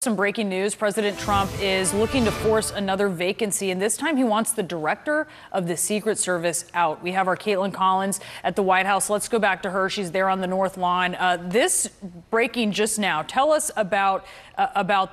Some breaking news. President Trump is looking to force another vacancy, and this time he wants the director of the Secret Service out. We have our Caitlin Collins at the White House. Let's go back to her. She's there on the North Lawn. This breaking just now. Tell us about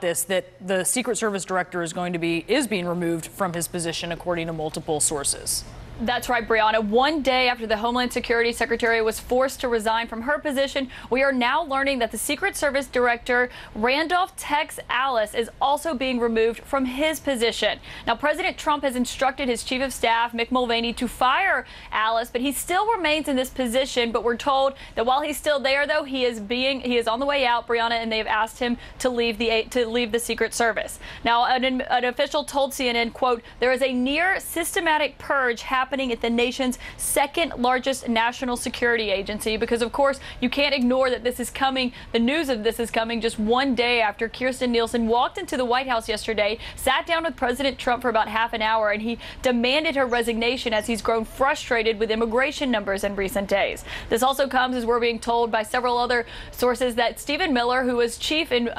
this, that the Secret Service director is being removed from his position, according to multiple sources. That's right, Brianna. One day after the Homeland Security Secretary was forced to resign from her position, we are now learning that the Secret Service Director, Randolph Tex Alice, is also being removed from his position. Now, President Trump has instructed his Chief of Staff, Mick Mulvaney, to fire Alice, but he still remains in this position. But we're told that while he's still there, though, he is on the way out, Brianna, and they've asked him to leave the Secret Service. Now, an official told CNN, quote, "There is a near systematic purge happening at the nation's second largest national security agency," because, of course, you can't ignore that this is coming. The news of this is coming just one day after Kirstjen Nielsen walked into the White House yesterday, sat down with President Trump for about half an hour, and he demanded her resignation as he's grown frustrated with immigration numbers in recent days. This also comes as we're being told by several other sources that Stephen Miller, who was chief in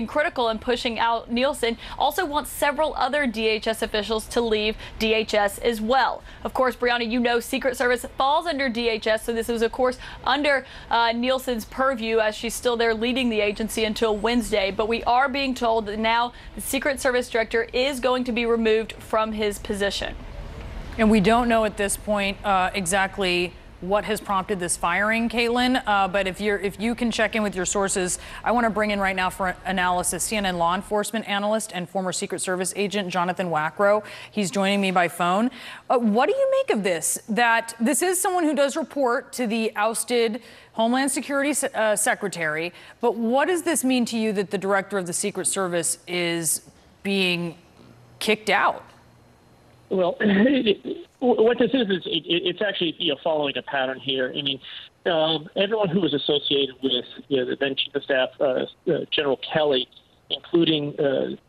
critical in pushing out Nielsen, also wants several other DHS officials to leave DHS as well. Of course, Brianna, you know Secret Service falls under DHS, so this is, of course, under Nielsen's purview as she's still there leading the agency until Wednesday. But we are being told that now the Secret Service director is going to be removed from his position. And we don't know at this point exactly what has prompted this firing, Caitlin. But if you can check in with your sources, I want to bring in right now for analysis CNN law enforcement analyst and former Secret Service agent Jonathan Wackrow. He's joining me by phone. What do you make of this? That this is someone who does report to the ousted Homeland Security Secretary, but what does this mean to you that the director of the Secret Service is being kicked out? Well, what this is it's actually following a pattern here. I mean, everyone who was associated with the then Chief of Staff General Kelly, including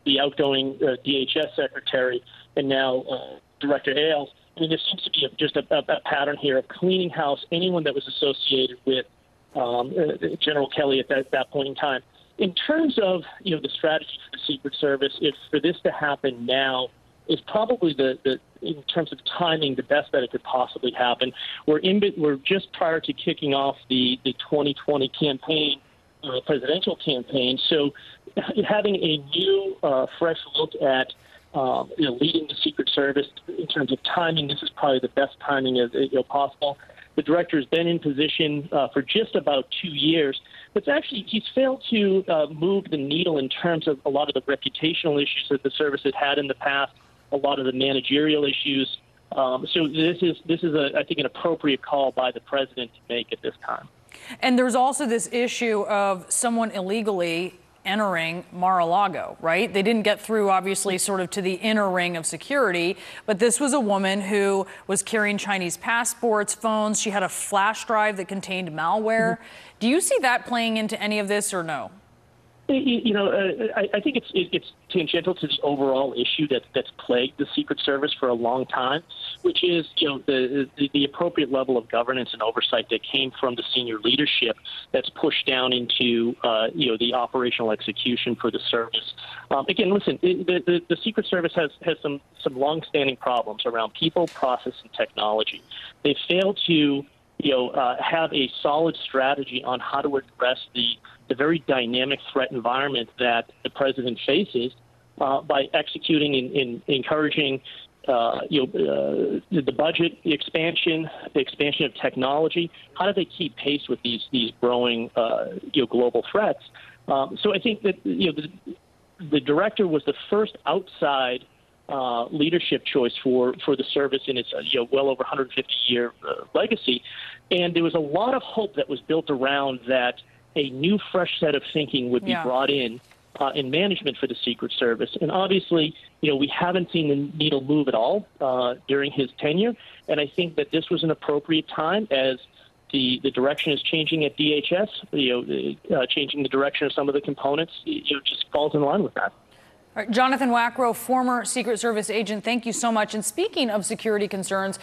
the outgoing DHS Secretary and now Director Ailes. I mean, there seems to be just a pattern here of cleaning house anyone that was associated with General Kelly at that point in time. In terms of the strategy for the Secret Service, if for this to happen now, is probably in terms of timing, the best that it could possibly happen. We're just prior to kicking off the 2020 campaign, presidential campaign. So having a new, fresh look at leading the Secret Service in terms of timing, this is probably the best timing as possible. The director has been in position for just about 2 years. But he's failed to move the needle in terms of a lot of the reputational issues that the service has had in the past, a lot of the managerial issues. So this is I think, an appropriate call by the president to make at this time. And there's also this issue of someone illegally entering Mar-a-Lago, right? They didn't get through, obviously, sort of to the inner ring of security, but this was a woman who was carrying Chinese passports, phones. She had a flash drive that contained malware. Mm-hmm. Do you see that playing into any of this or no? I think it's tangential to the overall issue that's plagued the Secret Service for a long time, which is the appropriate level of governance and oversight that came from the senior leadership that's pushed down into the operational execution for the service. Again, listen, the Secret Service has some longstanding problems around people, process, and technology. They failed to have a solid strategy on how to address the very dynamic threat environment that the president faces by executing and encouraging the budget expansion, the expansion of technology. How do they keep pace with these growing global threats? So I think that the director was the first outside leadership choice for the service in its well over 150-year legacy, and there was a lot of hope that was built around that a new, fresh set of thinking would be brought in management for the Secret Service. And obviously, we haven't seen the needle move at all during his tenure, and I think that this was an appropriate time as the direction is changing at DHS, changing the direction of some of the components, just falls in line with that. All right, Jonathan Wackrow, former Secret Service agent, thank you so much. And speaking of security concerns,